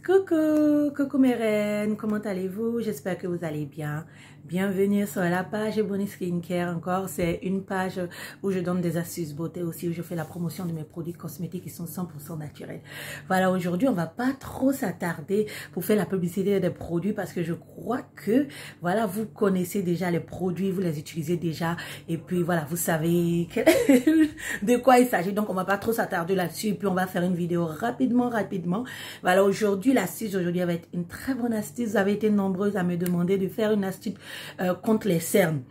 Coucou mes reines, comment allez-vous? J'espère que vous allez bien. Bienvenue sur la page Ebony Skincare encore. C'est une page où je donne des astuces beauté aussi, où je fais la promotion de mes produits cosmétiques qui sont 100% naturels. Voilà, aujourd'hui, on va pas trop s'attarder pour faire la publicité des produits parce que je crois que, voilà, vous connaissez déjà les produits, vous les utilisez déjà et puis voilà, vous savez de quoi il s'agit. Donc, on va pas trop s'attarder là-dessus et puis on va faire une vidéo rapidement. Voilà, aujourd'hui, l'astuce aujourd'hui va être une très bonne astuce. Vous avez été nombreuses à me demander de faire une astuce contre les cernes.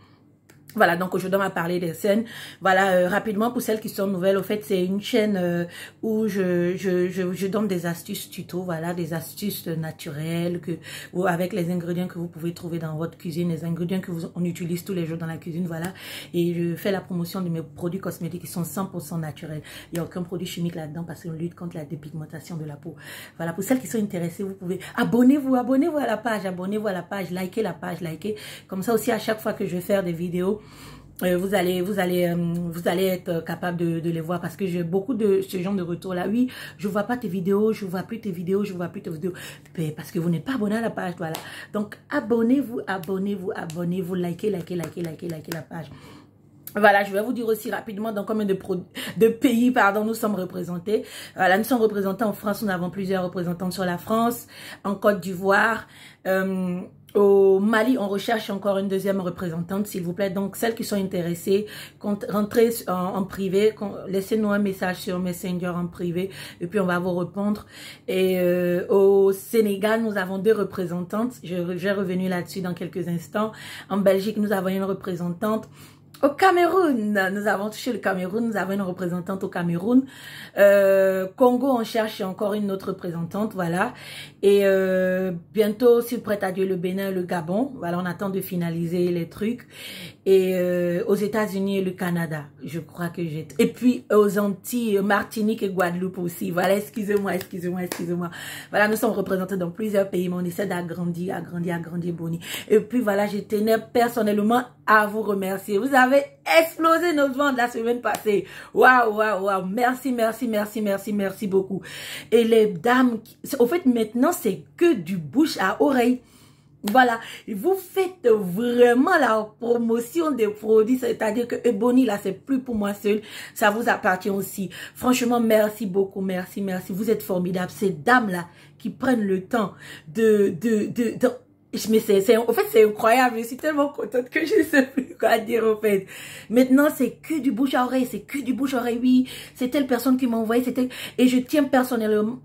Voilà, donc aujourd'hui on va parler des cernes. Voilà, rapidement pour celles qui sont nouvelles, au fait c'est une chaîne où je donne des astuces tuto, voilà, des astuces naturelles ou avec les ingrédients que vous pouvez trouver dans votre cuisine, les ingrédients que on utilise tous les jours dans la cuisine, voilà. Et je fais la promotion de mes produits cosmétiques qui sont 100% naturels. Il n'y a aucun produit chimique là-dedans parce qu'on lutte contre la dépigmentation de la peau. Voilà, pour celles qui sont intéressées, vous pouvez abonnez-vous à la page, likez la page, likez. Comme ça aussi à chaque fois que je vais faire des vidéos, vous allez être capable de les voir parce que j'ai beaucoup de ce genre de retour là. Oui, je vois pas tes vidéos, je vois plus tes vidéos, parce que vous n'êtes pas abonné à la page, voilà. Donc abonnez-vous, likez la page. Voilà, je vais vous dire aussi rapidement dans combien de pays, pardon, nous sommes représentés. Voilà, nous sommes représentés en France, nous avons plusieurs représentants sur la France, en Côte d'Ivoire, au Mali, on recherche encore une deuxième représentante, s'il vous plaît. Donc, celles qui sont intéressées, rentrez en privé, laissez-nous un message sur Messenger en privé, et puis on va vous répondre. Et au Sénégal, nous avons 2 représentantes. Je vais revenir là-dessus dans quelques instants. En Belgique, nous avons une représentante. Au Cameroun, nous avons touché le Cameroun, nous avons une représentante au Cameroun. Congo, on cherche encore une autre représentante, voilà. Et bientôt, si vous prêtez à Dieu, le Bénin, le Gabon. Voilà, on attend de finaliser les trucs. Et aux États-Unis et le Canada, je crois que j'ai... Et puis aux Antilles, Martinique et Guadeloupe aussi. Voilà, excusez-moi. Voilà, nous sommes représentés dans plusieurs pays, mais on essaie d'agrandir, Bonnie. Et puis voilà, je tenais personnellement à vous remercier. Vous avez explosé nos ventes la semaine passée. Waouh. Merci beaucoup. Et les dames, au fait, maintenant, c'est que du bouche à oreille. Voilà, vous faites vraiment la promotion des produits, c'est-à-dire que Ebony, là, c'est plus pour moi seul, ça vous appartient aussi. Franchement, merci beaucoup, merci. Vous êtes formidables. Ces dames-là qui prennent le temps mais en fait, c'est incroyable. Je suis tellement contente que je ne sais plus quoi dire, en fait. Maintenant, c'est que du bouche à oreille. Oui, c'est telle personne qui m'a envoyé, et je tiens personnellement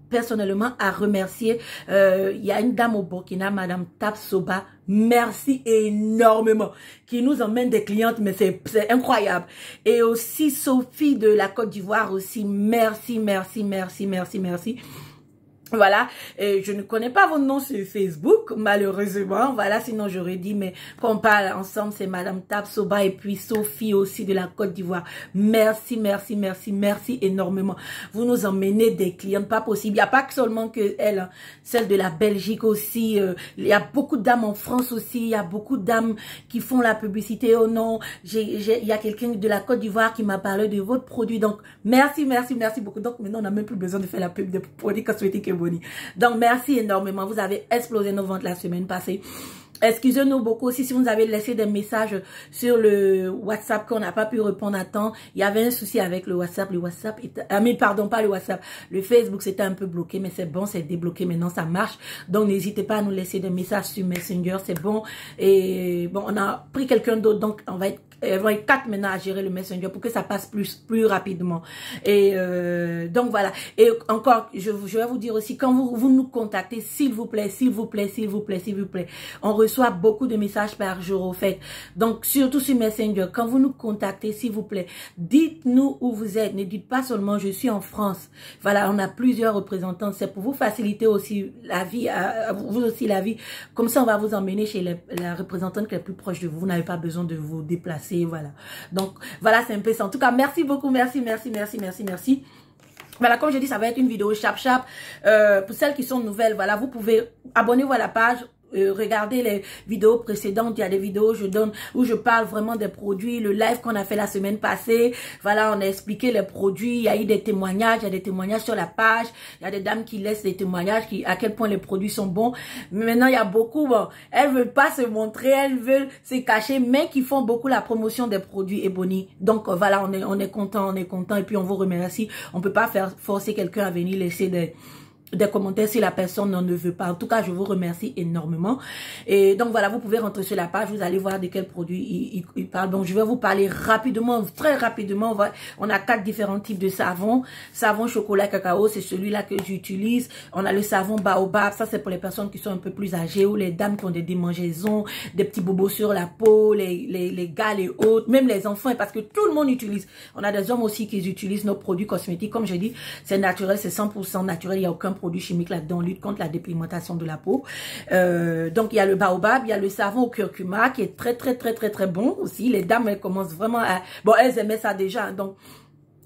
à remercier, il y a une dame au Burkina, Madame Tapsoba. Merci énormément. Qui nous emmène des clientes, mais c'est incroyable. Et aussi, Sophie de la Côte d'Ivoire aussi. Merci. Voilà, et je ne connais pas vos noms sur Facebook, malheureusement. Voilà, sinon j'aurais dit, mais qu'on parle ensemble, c'est Madame Tapsoba et puis Sophie aussi de la Côte d'Ivoire. Merci énormément. Vous nous emmenez des clientes, pas possible. Il n'y a pas que seulement que elle, hein. Celle de la Belgique aussi. Il y a beaucoup de dames en France aussi. Il y a beaucoup de dames qui font la publicité. Oh non, il y a quelqu'un de la Côte d'Ivoire qui m'a parlé de votre produit. Donc, merci beaucoup. Donc, maintenant, on n'a même plus besoin de faire la pub de produits cosmétiques et Bonnie. Donc, merci énormément. Vous avez explosé nos ventes la semaine passée. Excusez-nous beaucoup aussi si vous avez laissé des messages sur le WhatsApp qu'on n'a pas pu répondre à temps. Il y avait un souci avec le WhatsApp. Le Facebook, c'était un peu bloqué, mais c'est bon, c'est débloqué. Maintenant, ça marche. Donc, n'hésitez pas à nous laisser des messages sur Messenger. C'est bon. Et bon, on a pris quelqu'un d'autre. Donc, on va être 4 maintenant à gérer le Messenger pour que ça passe plus rapidement. Et donc, voilà. Et encore, je vais vous dire aussi, quand vous nous contactez, s'il vous plaît, on reçoit beaucoup de messages par jour, au fait. Donc, surtout sur Messenger, quand vous nous contactez, s'il vous plaît, dites-nous où vous êtes. Ne dites pas seulement, je suis en France. Voilà, on a plusieurs représentants. C'est pour vous faciliter aussi la vie, vous aussi la vie. Comme ça, on va vous emmener chez la représentante qui est plus proche de vous. Vous n'avez pas besoin de vous déplacer. Voilà. Donc, voilà, c'est un peu ça. En tout cas, merci beaucoup. Merci. Voilà, comme je dis, ça va être une vidéo chap. Pour celles qui sont nouvelles, voilà, vous pouvez abonnez-vous à la page. regardez les vidéos précédentes, il y a des vidéos où je parle vraiment des produits, le live qu'on a fait la semaine passée, voilà, on a expliqué les produits, il y a eu des témoignages, il y a des témoignages sur la page, il y a des dames qui laissent des témoignages, à quel point les produits sont bons, mais maintenant il y a beaucoup, bon, elles veulent pas se montrer, elles veulent se cacher, mais qui font beaucoup la promotion des produits Ebony. Donc voilà, on est content, et puis on vous remercie. On peut pas forcer quelqu'un à venir laisser des commentaires si la personne ne veut pas. En tout cas, je vous remercie énormément. Et donc voilà, vous pouvez rentrer sur la page, vous allez voir de quel produit il parle. Donc je vais vous parler rapidement, très rapidement. On a 4 différents types de savons. Savon chocolat cacao, c'est celui-là que j'utilise. On a le savon baobab, ça c'est pour les personnes qui sont un peu plus âgées ou les dames qui ont des démangeaisons, des petits bobos sur la peau, les gars, les autres, même les enfants, parce que tout le monde utilise. On a des hommes aussi qui utilisent nos produits cosmétiques. Comme j'ai dit, c'est naturel, c'est 100% naturel, il n'y a aucun produit chimique là-dedans, lutte contre la dépigmentation de la peau. Donc il y a le baobab, il y a le savon au curcuma qui est très bon aussi. Les dames, elles commencent vraiment à... Bon, elles aimaient ça déjà, donc...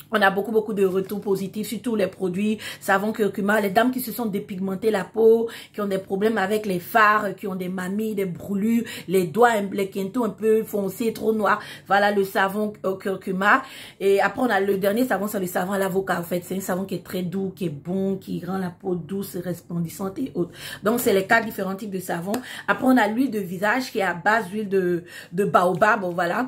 On a beaucoup de retours positifs sur tous les produits, savon curcuma, les dames qui se sont dépigmentées la peau, qui ont des problèmes avec les fards, qui ont des mamies, des brûlures, les doigts, les quintaux un peu foncés, trop noirs. Voilà le savon au curcuma. Et après, on a le dernier savon, c'est le savon à l'avocat. En fait, c'est un savon qui est très doux, qui est bon, qui rend la peau douce, resplendissante et autres. Donc, c'est les 4 différents types de savons. Après, on a l'huile de visage qui est à base d'huile de baobab. Bon, voilà.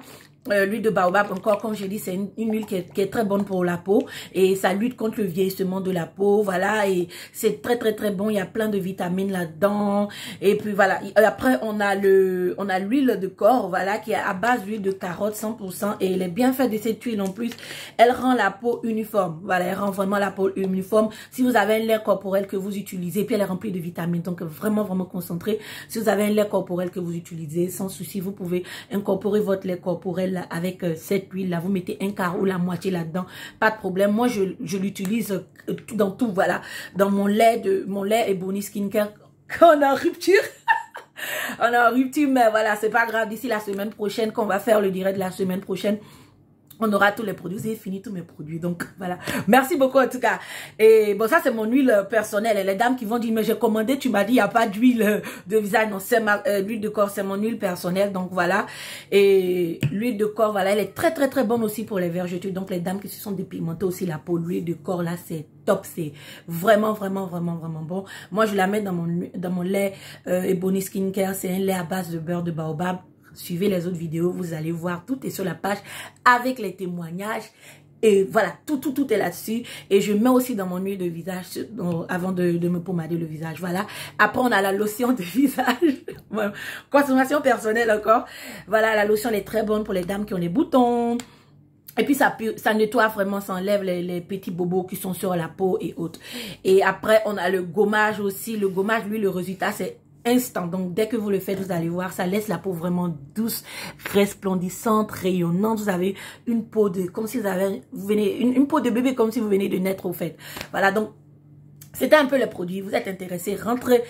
L'huile de baobab, encore comme j'ai dit, c'est une huile qui est très bonne pour la peau et ça lutte contre le vieillissement de la peau, voilà, et c'est très bon, il y a plein de vitamines là-dedans. Et puis voilà, après on a l'huile de corps, voilà, qui est à base d'huile de carotte 100% et les bienfaits de cette huile en plus, elle rend la peau uniforme, voilà, elle rend vraiment la peau uniforme. Si vous avez un lait corporel que vous utilisez, puis elle est remplie de vitamines, donc vraiment concentré. Si vous avez un lait corporel que vous utilisez, sans souci, vous pouvez incorporer votre lait corporel avec cette huile là, vous mettez un quart ou la moitié là-dedans, pas de problème. Moi je l'utilise dans tout, voilà, dans mon lait Ebony Skincare qu'on a en rupture. On est en rupture, mais voilà, c'est pas grave, d'ici la semaine prochaine qu'on va faire le direct de la semaine prochaine, on aura tous les produits. J'ai fini tous mes produits. Donc, voilà. Merci beaucoup, en tout cas. Et bon, ça, c'est mon huile personnelle. Et les dames qui vont dire, mais j'ai commandé, tu m'as dit, il n'y a pas d'huile de visage. Non, c'est l'huile de corps, c'est mon huile personnelle. Donc, voilà. Et l'huile de corps, voilà, elle est très bonne aussi pour les vergetures. Donc, les dames qui se sont dépigmentées aussi la peau, l'huile de corps, là, c'est top. C'est vraiment bon. Moi, je la mets dans mon lait Ebony Skincare. C'est un lait à base de beurre de baobab. Suivez les autres vidéos, vous allez voir, tout est sur la page avec les témoignages. Et voilà, tout est là-dessus. Et je mets aussi dans mon huile de visage avant de me pommader le visage. Voilà. Après, on a la lotion de visage. Consommation personnelle encore. Voilà, la lotion elle est très bonne pour les dames qui ont les boutons. Et puis, ça nettoie vraiment, ça enlève les petits bobos qui sont sur la peau et autres. Et après, on a le gommage aussi. Le gommage, lui, le résultat, c'est instant. Donc, dès que vous le faites, vous allez voir, ça laisse la peau vraiment douce, resplendissante, rayonnante. Vous avez une peau de, comme si vous venez, une peau de bébé, comme si vous venez de naître, au fait. Voilà, donc, c'était un peu le produit. Vous êtes intéressé, rentrez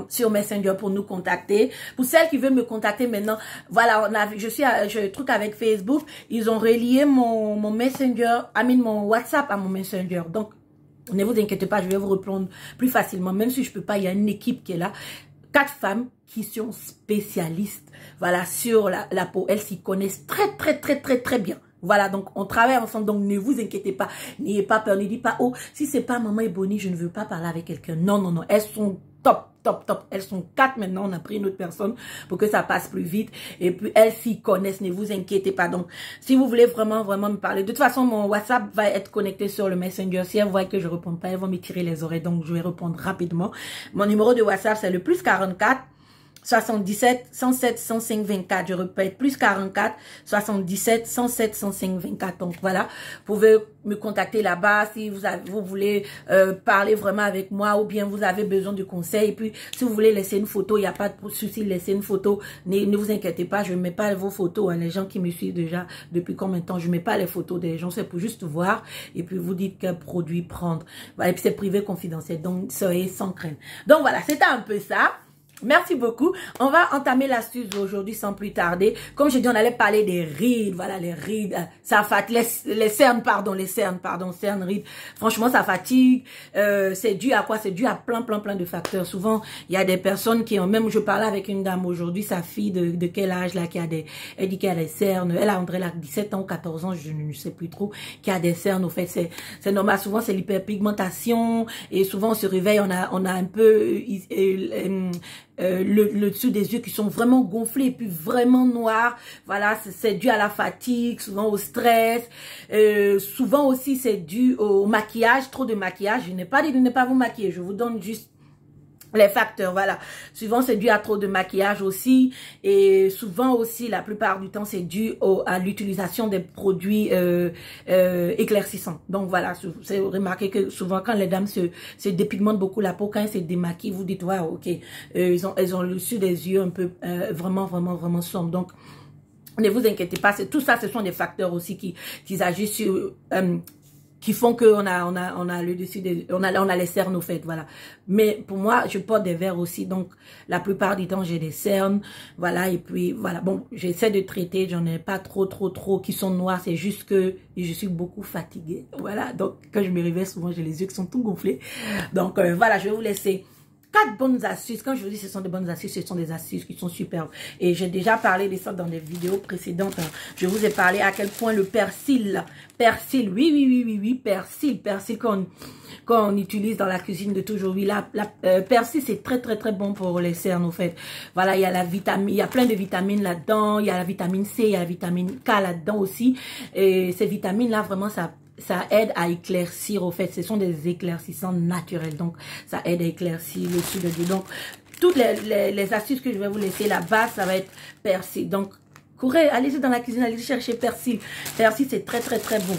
sur Messenger pour nous contacter. Pour celles qui veulent me contacter maintenant, voilà, je truc avec Facebook. Ils ont relié mon Messenger, mon WhatsApp à mon Messenger. Donc, ne vous inquiétez pas, je vais vous répondre plus facilement. Même si je peux pas, il y a une équipe qui est là. 4 femmes qui sont spécialistes, voilà, sur la peau. Elles s'y connaissent très bien. Voilà, donc on travaille ensemble, donc ne vous inquiétez pas. N'ayez pas peur, ne dites pas, oh, si c'est pas Maman Ebony, je ne veux pas parler avec quelqu'un. Non, elles sont top. Elles sont 4 maintenant, on a pris une autre personne pour que ça passe plus vite. Et puis, elles s'y connaissent, ne vous inquiétez pas. Donc, si vous voulez vraiment me parler, de toute façon, mon WhatsApp va être connecté sur le Messenger. Si elles voient que je réponds pas, elles vont me tirer les oreilles. Donc, je vais répondre rapidement. Mon numéro de WhatsApp, c'est le +44 77 107 105 24. Je répète, +44 77 107 105 24. Donc voilà, vous pouvez me contacter là-bas si vous voulez parler vraiment avec moi ou bien vous avez besoin de conseils. Et puis si vous voulez laisser une photo, il n'y a pas de souci, laissez une photo. Ne vous inquiétez pas, je ne mets pas vos photos. Hein. Les gens qui me suivent déjà depuis combien de temps, je ne mets pas les photos des gens, c'est pour juste voir et puis vous dites quel produit prendre. Voilà, et puis c'est privé confidentiel, donc soyez sans crainte. Donc voilà, c'était un peu ça. Merci beaucoup. On va entamer l'astuce d'aujourd'hui sans plus tarder. Comme je dis, on allait parler des rides. Voilà, les rides. Ça fatigue. Les cernes, cernes, rides. Franchement, ça fatigue. C'est dû à quoi? C'est dû à plein de facteurs. Souvent, il y a des personnes qui ont, même je parlais avec une dame aujourd'hui, sa fille de quel âge là, elle dit qu'elle a des cernes. Elle a André là, 17 ans ou 14 ans, je ne sais plus trop, qui a des cernes. Au fait, c'est normal. Souvent, c'est l'hyperpigmentation. Et souvent, on se réveille, on a un peu, le dessus des yeux qui sont vraiment gonflés et puis vraiment noirs. Voilà, c'est dû à la fatigue, souvent au stress. Souvent aussi, c'est dû au maquillage, trop de maquillage. Je n'ai pas dit de ne pas vous maquiller, je vous donne juste les facteurs, voilà. Souvent, c'est dû à trop de maquillage aussi. Et souvent aussi, la plupart du temps, c'est dû à l'utilisation des produits éclaircissants. Donc, voilà, c'est remarqué que souvent, quand les dames se dépigmentent beaucoup la peau, quand elles se démaquillent, vous dites, waouh, ok, elles ont le dessus des yeux un peu vraiment sombre. Donc, ne vous inquiétez pas, tout ça, ce sont des facteurs aussi qui agissent sur... qui font que on a le dessus on a les cernes au fait, voilà. Mais pour moi, je porte des verres aussi, donc la plupart du temps j'ai des cernes, voilà. Et puis voilà, bon, j'essaie de traiter, j'en ai pas trop qui sont noirs, c'est juste que je suis beaucoup fatiguée, voilà. Donc quand je me réveille souvent j'ai les yeux qui sont tout gonflés, donc voilà, je vais vous laisser 4 bonnes astuces. Quand je vous dis ce sont des bonnes astuces, ce sont des astuces qui sont superbes. Et j'ai déjà parlé de ça dans des vidéos précédentes. Je vous ai parlé à quel point le persil, oui, persil qu'on utilise dans la cuisine de toujours. Oui, persil, c'est très bon pour les cernes, au fait. Voilà, il y a la vitamine, il y a plein de vitamines là-dedans. Il y a la vitamine C, il y a la vitamine K là-dedans aussi. Et ces vitamines-là, vraiment, ça aide à éclaircir, au fait. Ce sont des éclaircissants naturels. Donc, ça aide à éclaircir le dessus de Dieu. Donc, toutes les astuces que je vais vous laisser, la base, ça va être persil. Donc, courez, allez-y dans la cuisine, allez-y chercher persil. Persil, c'est très bon.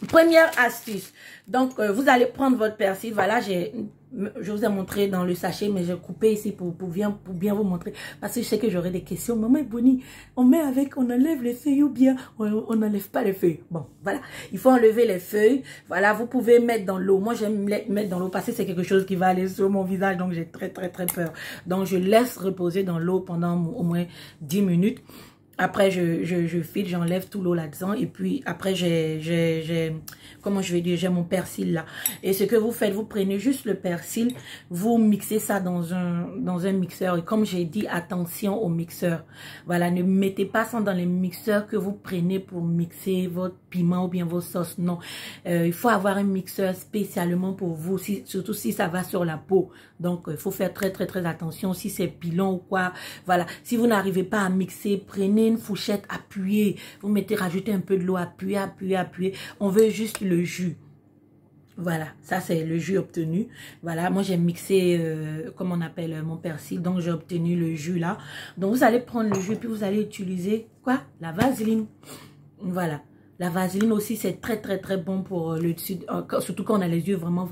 Première astuce. Donc, vous allez prendre votre persil. Voilà, je vous ai montré dans le sachet, mais j'ai coupé ici pour bien vous montrer. Parce que je sais que j'aurai des questions. Maman Bonnie, on enlève les feuilles ou bien on n'enlève pas les feuilles. Bon, voilà. Il faut enlever les feuilles. Voilà, vous pouvez mettre dans l'eau. Moi, j'aime mettre dans l'eau parce que c'est quelque chose qui va aller sur mon visage. Donc, j'ai très peur. Donc, je laisse reposer dans l'eau pendant au moins 10 minutes. Après, je file, j'enlève tout l'eau là-dedans. Et puis, après, comment je vais dire, j'ai mon persil là. Et ce que vous faites, vous prenez juste le persil, vous mixez ça dans un mixeur. Et comme j'ai dit, attention au mixeur. Voilà, ne mettez pas ça dans les mixeurs que vous prenez pour mixer votre piment ou bien vos sauces. Non, il faut avoir un mixeur spécialement pour vous, surtout si ça va sur la peau. Donc, il faut faire très attention si c'est pilon ou quoi. Voilà, si vous n'arrivez pas à mixer, prenez une fourchette, appuyez. Vous rajoutez un peu de l'eau, appuyez. On veut juste le jus. Voilà, ça c'est le jus obtenu. Voilà, moi j'ai mixé, comme on appelle mon persil, donc j'ai obtenu le jus là. Donc vous allez prendre le jus, puis vous allez utiliser quoi? La vaseline. Voilà. La vaseline aussi, c'est très bon pour le dessus, surtout quand on a les yeux vraiment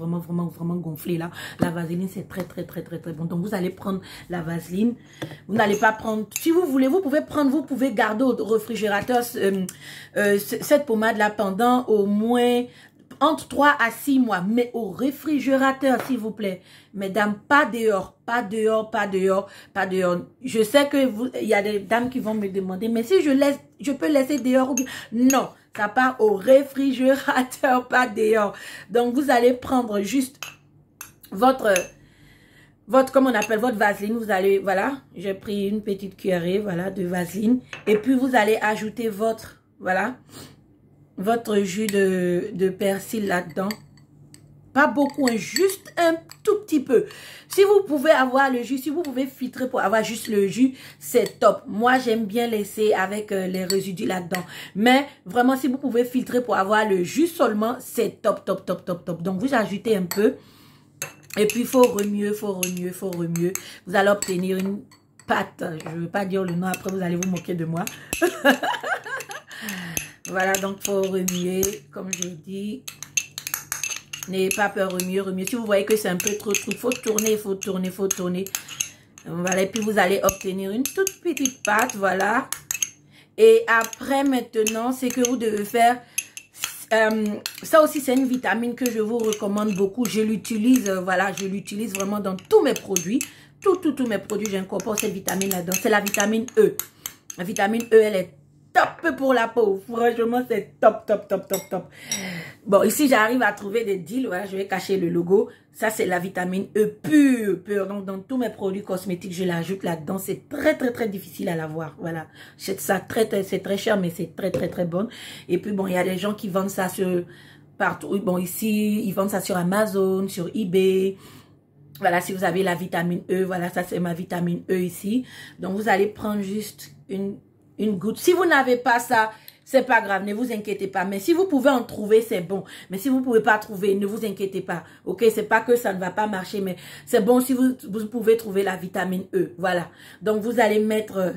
gonflés là. La vaseline, c'est très bon. Donc, vous allez prendre la vaseline. Vous n'allez pas prendre, si vous voulez, vous pouvez garder au réfrigérateur cette pommade là pendant au moins entre 3 à 6 mois, mais au réfrigérateur, s'il vous plaît. Mesdames, pas dehors. Je sais que il y a des dames qui vont me demander, mais si je peux laisser dehors ou bien... Non, ça part au réfrigérateur, pas dehors. Donc, vous allez prendre juste votre comme on appelle, votre vaseline. Vous allez, voilà, j'ai pris une petite cuillerée, voilà, de vaseline. Et puis, vous allez ajouter votre jus de persil là-dedans. Pas beaucoup, hein, juste un tout petit peu. Si vous pouvez avoir le jus, si vous pouvez filtrer pour avoir juste le jus, c'est top. Moi, j'aime bien laisser avec les résidus là-dedans. Mais vraiment, si vous pouvez filtrer pour avoir le jus seulement, c'est top. Donc, vous ajoutez un peu. Et puis, il faut remuer. Vous allez obtenir une pâte. Je ne veux pas dire le nom, après vous allez vous moquer de moi. Voilà, donc il faut remuer, comme je dis. N'ayez pas peur, remuer. Si vous voyez que c'est un peu trop, il faut tourner. Voilà, et puis vous allez obtenir une toute petite pâte, voilà. Et après, maintenant, c'est que vous devez faire Ça aussi, c'est une vitamine que je vous recommande beaucoup. Je l'utilise, voilà, je l'utilise vraiment dans tous mes produits. Tous mes produits, j'incorpore cette vitamine là-dedans. C'est la vitamine E. La vitamine E, elle est top pour la peau. Franchement, c'est top. Bon, ici, j'arrive à trouver des deals. Voilà, je vais cacher le logo. Ça, c'est la vitamine E pure. Donc, dans tous mes produits cosmétiques, je l'ajoute là-dedans. C'est très difficile à l'avoir. Voilà. C'est ça, c'est très cher, mais c'est très bon. Et puis, bon, il y a des gens qui vendent ça sur partout. Bon, ici, ils vendent ça sur Amazon, sur eBay. Voilà, si vous avez la vitamine E, voilà, ça, c'est ma vitamine E ici. Donc, vous allez prendre juste une goutte. Si vous n'avez pas ça, c'est pas grave, ne vous inquiétez pas. Mais si vous pouvez en trouver, c'est bon. Mais si vous pouvez pas trouver, ne vous inquiétez pas. Ok, c'est pas que ça ne va pas marcher, mais c'est bon si vous pouvez trouver la vitamine E. Voilà. Donc, vous allez mettre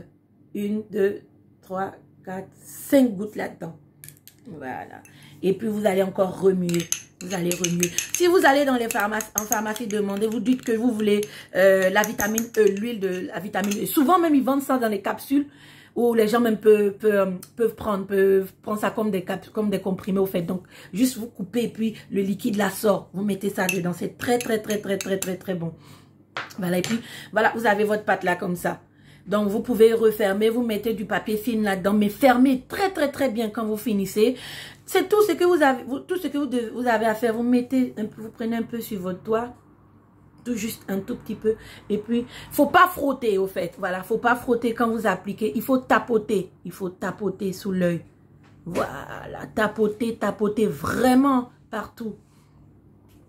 1, 2, 3, 4, 5 gouttes là-dedans. Voilà. Et puis, vous allez encore remuer. Vous allez remuer. Si vous allez dans les pharmacies, en pharmacie, demandez, vous dites que vous voulez la vitamine E, l'huile de la vitamine E. Souvent, même, ils vendent ça dans les capsules. Où les gens même peuvent prendre ça comme des comprimés au fait. Donc, juste vous coupez et puis le liquide la sort. Vous mettez ça dedans. C'est très bon. Voilà. Et puis, voilà, vous avez votre pâte là comme ça. Donc, vous pouvez refermer. Vous mettez du papier film là-dedans. Mais fermez très bien quand vous finissez. C'est tout ce que vous avez, tout ce que vous avez à faire. Vous mettez, vous prenez un peu sur votre doigt. Tout juste un tout petit peu. Et puis, faut pas frotter au fait. Voilà, faut pas frotter quand vous appliquez. Il faut tapoter. Il faut tapoter sous l'œil. Voilà, tapoter vraiment partout.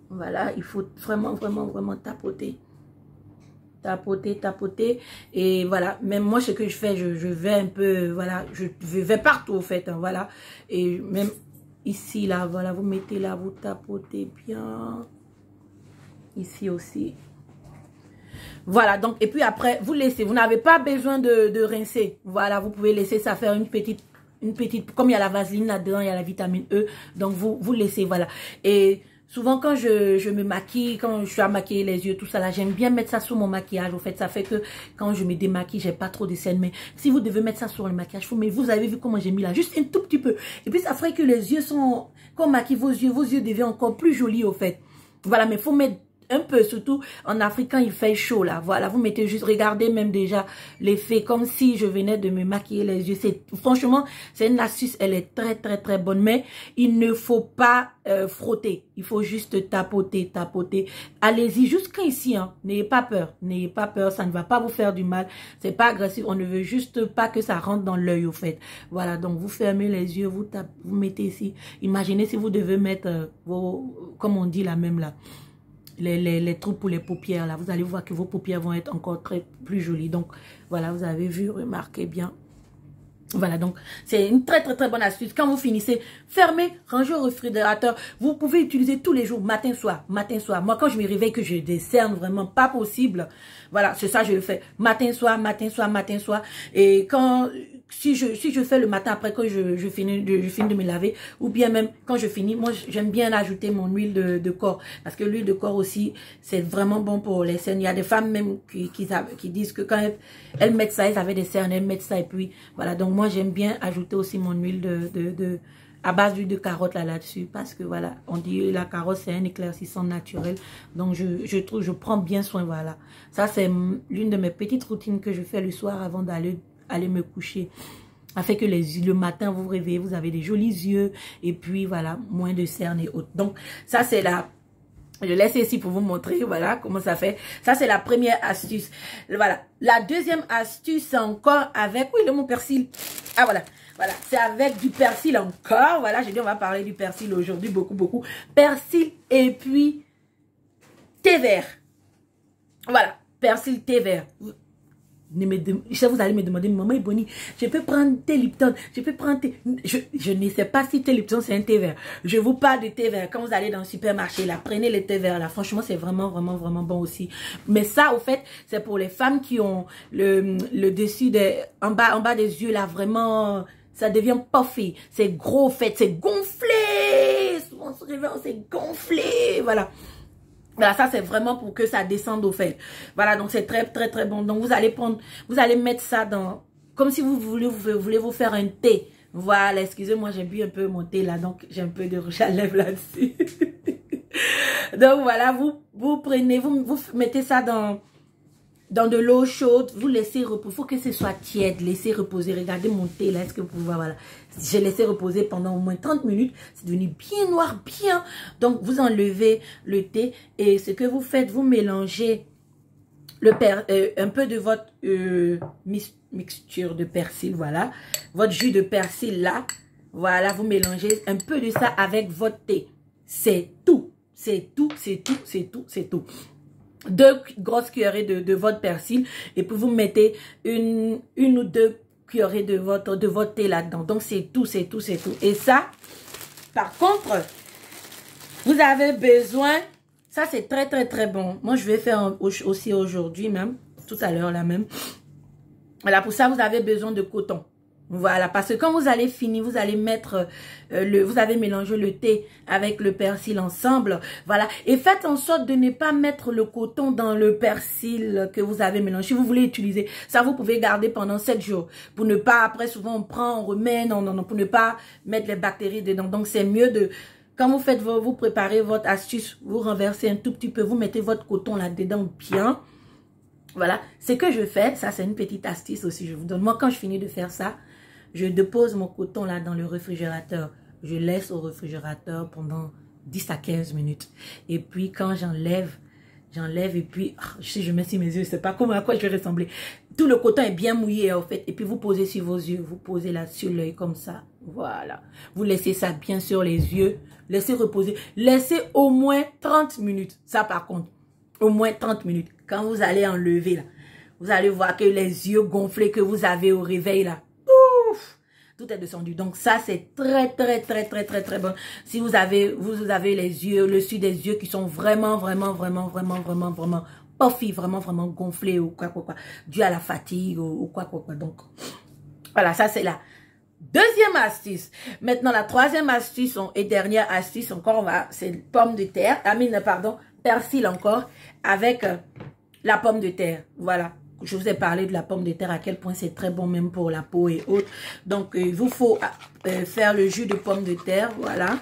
Voilà, il faut vraiment tapoter. Tapoter. Et voilà, même moi, ce que je fais, je vais un peu, voilà, je vais partout au fait. Hein, voilà. Et même ici, là, voilà, vous mettez là, vous tapotez bien. Ici aussi. Voilà, donc, et puis après, vous laissez. Vous n'avez pas besoin de rincer. Voilà, vous pouvez laisser ça faire une petite, comme il y a la vaseline là-dedans, il y a la vitamine E. Donc, vous laissez, voilà. Et souvent, quand je me maquille, quand je suis à maquiller les yeux, tout ça là, j'aime bien mettre ça sur mon maquillage. Au fait, ça fait que quand je me démaquille, j'ai pas trop de scènes. Mais si vous devez mettre ça sur le maquillage, mais vous avez vu comment j'ai mis là, juste un tout petit peu. Et puis, ça ferait que les yeux sont, quand on maquille vos yeux deviennent encore plus jolis, au fait. Voilà, mais il faut mettre un peu, surtout en Afrique quand il fait chaud là. Voilà, vous mettez juste, regardez même déjà l'effet comme si je venais de me maquiller les yeux. Franchement, c'est une astuce, elle est très bonne. Mais il ne faut pas frotter. Il faut juste tapoter. Allez-y jusqu'à ici. Hein. N'ayez pas peur, ça ne va pas vous faire du mal. C'est pas agressif. On ne veut juste pas que ça rentre dans l'œil au fait. Voilà, donc vous fermez les yeux, vous mettez ici. Imaginez si vous devez mettre comme on dit là même là. Les trous pour les paupières là, vous allez voir que vos paupières vont être encore plus jolies. Donc voilà, vous avez vu, remarquez bien. Voilà, donc c'est une très bonne astuce. Quand vous finissez, fermez, rangez au réfrigérateur. Vous pouvez utiliser tous les jours, matin, soir. Moi, quand je me réveille, que je décerne vraiment pas possible. Voilà, c'est ça, je le fais. Matin, soir. Et quand, si je fais le matin après que je finis de me laver, ou bien même quand je finis, moi, j'aime bien ajouter mon huile de corps. Parce que l'huile de corps aussi, c'est vraiment bon pour les cernes. Il y a des femmes même qui disent que quand elles mettent ça, elles avaient des cernes, elles mettent ça et puis, voilà. Donc, moi, j'aime bien ajouter aussi mon huile à base d'huile de carotte là-dessus. Parce que, voilà, on dit la carotte, c'est un éclaircissant naturel. Donc, je prends bien soin, voilà. Ça, c'est l'une de mes petites routines que je fais le soir avant d'aller me coucher. Ça fait que le matin, vous vous réveillez, vous avez des jolis yeux. Et puis, voilà, moins de cernes et autres. Donc, ça, c'est je laisse ici pour vous montrer, voilà, comment ça fait. Ça, c'est la première astuce. Voilà. La deuxième astuce, c'est encore avec, oui, mon persil. Ah, voilà. Voilà, c'est avec du persil encore. Voilà, j'ai dit, on va parler du persil aujourd'hui, beaucoup. Persil et puis thé vert. Voilà, persil, thé vert. Vous allez me demander, maman Ebony, je peux prendre thé Lipton, je peux prendre thé. Je ne sais pas si thé Lipton c'est un thé vert. Je vous parle de thé vert. Quand vous allez dans le supermarché, là, prenez le thé vert là. Franchement, c'est vraiment bon aussi. Mais ça, au fait, c'est pour les femmes qui ont le dessus en bas des yeux là, vraiment, ça devient puffy. C'est gros, au fait, c'est gonflé. Souvent, on se réveille, c'est gonflé. Voilà. Voilà, ça c'est vraiment pour que ça descende au fait. Voilà, donc c'est très bon. Donc vous allez mettre ça dans, comme si vous voulez vous faire un thé. Voilà, excusez-moi, j'ai bu un peu mon thé là, donc j'ai un peu de rouge à lèvres là-dessus. Donc voilà, vous prenez, vous mettez ça dans de l'eau chaude, vous laissez reposer, il faut que ce soit tiède, laissez reposer, regardez mon thé là, est-ce que vous pouvez voir, voilà, j'ai laissé reposer pendant au moins 30 minutes, c'est devenu bien noir, bien, donc vous enlevez le thé et ce que vous faites, vous mélangez un peu de votre mixture de persil, voilà, votre jus de persil là, voilà, vous mélangez un peu de ça avec votre thé, c'est tout, c'est tout, c'est tout, c'est tout, c'est tout. 2 grosses cuillerées de votre persil et puis vous mettez une ou 2 cuillerées de votre thé là-dedans. Donc c'est tout, c'est tout, c'est tout. Et ça, par contre, vous avez besoin, ça c'est très très très bon. Moi je vais faire aussi aujourd'hui même, tout à l'heure là même. Voilà, pour ça vous avez besoin de coton. Voilà, parce que quand vous allez finir, vous allez mettre vous avez mélangé le thé avec le persil ensemble, voilà. Et faites en sorte de ne pas mettre le coton dans le persil que vous avez mélangé. Si vous voulez utiliser, ça vous pouvez garder pendant 7 jours. Pour ne pas, après souvent on prend, on remet, non, non, non, pour ne pas mettre les bactéries dedans. Donc c'est mieux de, quand vous faites, vous préparez votre astuce, vous renversez un tout petit peu, vous mettez votre coton là-dedans bien. Voilà, ce que je fais, ça c'est une petite astuce aussi, je vous donne. Moi quand je finis de faire ça, je dépose mon coton là dans le réfrigérateur. Je laisse au réfrigérateur pendant 10 à 15 minutes. Et puis quand j'enlève et puis si je mets sur mes yeux, je ne sais pas comment, à quoi je vais ressembler. Tout le coton est bien mouillé en fait. Et puis vous posez sur vos yeux, vous posez là sur l'œil comme ça. Voilà. Vous laissez ça bien sur les yeux. Laissez reposer. Laissez au moins 30 minutes. Ça par contre, au moins 30 minutes. Quand vous allez enlever là, vous allez voir que les yeux gonflés que vous avez au réveil là, tout est descendu. Donc ça c'est très très très très très très bon. Si vous avez les yeux, le dessus des yeux qui sont vraiment puffy, vraiment gonflés ou quoi dû à la fatigue ou quoi. Donc voilà, ça c'est la deuxième astuce. Maintenant la troisième astuce et dernière astuce encore, c'est pomme de terre, persil encore avec la pomme de terre. Voilà. Je vous ai parlé de la pomme de terre, à quel point c'est très bon même pour la peau et autres. Donc, il vous faut faire le jus de pomme de terre, voilà.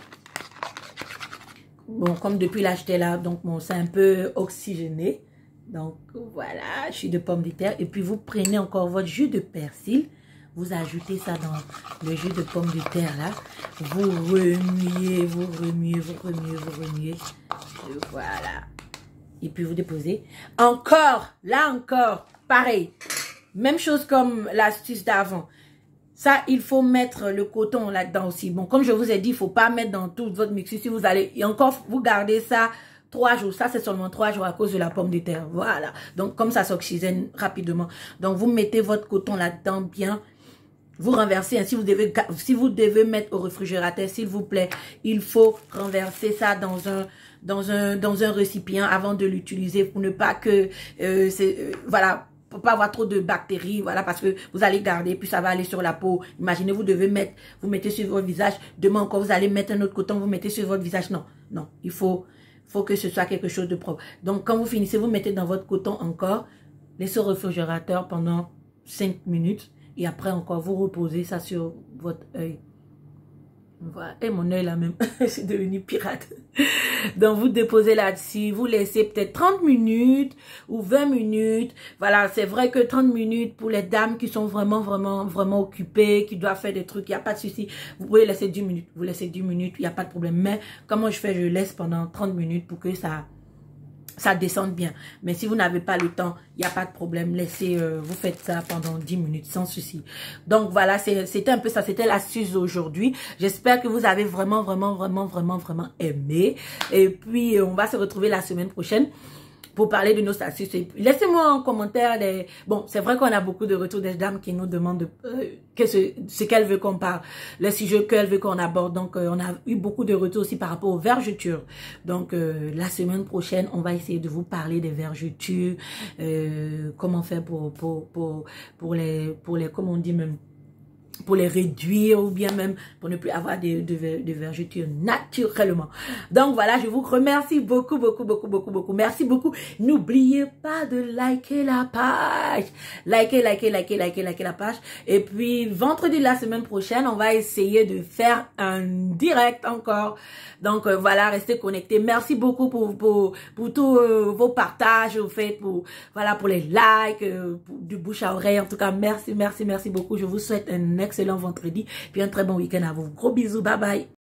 Bon, comme depuis l'acheter là, donc bon, c'est un peu oxygéné. Donc, voilà, jus de pomme de terre. Et puis, vous prenez encore votre jus de persil. Vous ajoutez ça dans le jus de pomme de terre là. Vous remuez, vous remuez, vous remuez, vous remuez. Et voilà. Et puis, vous déposez. Encore, là encore. Pareil, même chose comme l'astuce d'avant. Ça, il faut mettre le coton là-dedans aussi. Bon, comme je vous ai dit, il ne faut pas mettre dans toute votre mixture. Si vous allez, et encore, vous gardez ça 3 jours. Ça, c'est seulement 3 jours à cause de la pomme de terre. Voilà. Donc, comme ça s'oxygène rapidement. Donc, vous mettez votre coton là-dedans bien. Vous renversez. Si vous devez mettre au réfrigérateur, s'il vous plaît, il faut renverser ça dans un récipient avant de l'utiliser pour ne pas que, voilà, pour pas avoir trop de bactéries, voilà, parce que vous allez garder, puis ça va aller sur la peau. Imaginez, vous mettez sur votre visage, demain encore, vous allez mettre un autre coton, vous mettez sur votre visage. Non, non, il faut que ce soit quelque chose de propre. Donc, quand vous finissez, vous mettez dans votre coton encore, laissez au réfrigérateur pendant 5 minutes, et après encore, vous reposez ça sur votre œil. Voilà. Et mon œil là même, c'est devenu pirate. Donc vous déposez là-dessus, vous laissez peut-être 30 minutes ou 20 minutes. Voilà, c'est vrai que 30 minutes pour les dames qui sont vraiment occupées, qui doivent faire des trucs, il n'y a pas de souci. Vous pouvez laisser 10 minutes, vous laissez 10 minutes, il n'y a pas de problème. Mais comment je fais, je laisse pendant 30 minutes pour que ça descende bien. Mais si vous n'avez pas le temps, il n'y a pas de problème. Laissez, vous faites ça pendant 10 minutes sans souci. Donc voilà, c'était un peu ça. C'était l'astuce d'aujourd'hui. J'espère que vous avez vraiment aimé. Et puis, on va se retrouver la semaine prochaine pour parler de nos astuces. Laissez-moi en commentaire Bon, c'est vrai qu'on a beaucoup de retours des dames qui nous demandent ce qu'elles veulent qu'on parle, le sujet qu'elles veulent qu'on aborde. Donc, on a eu beaucoup de retours aussi par rapport aux vergetures. Donc, la semaine prochaine, on va essayer de vous parler des vergetures, comment faire pour les, comment on dit même, pour les réduire ou bien même pour ne plus avoir de vergetures naturellement. Donc voilà, je vous remercie beaucoup. Merci beaucoup. N'oubliez pas de liker la page. Liker la page. Et puis, vendredi la semaine prochaine, on va essayer de faire un direct encore. Donc voilà, restez connectés. Merci beaucoup pour tous vos partages, au fait, pour les likes, du bouche à oreille. En tout cas, merci beaucoup. Je vous souhaite un excellent vendredi, puis un très bon week-end à vous. Gros bisous, bye bye.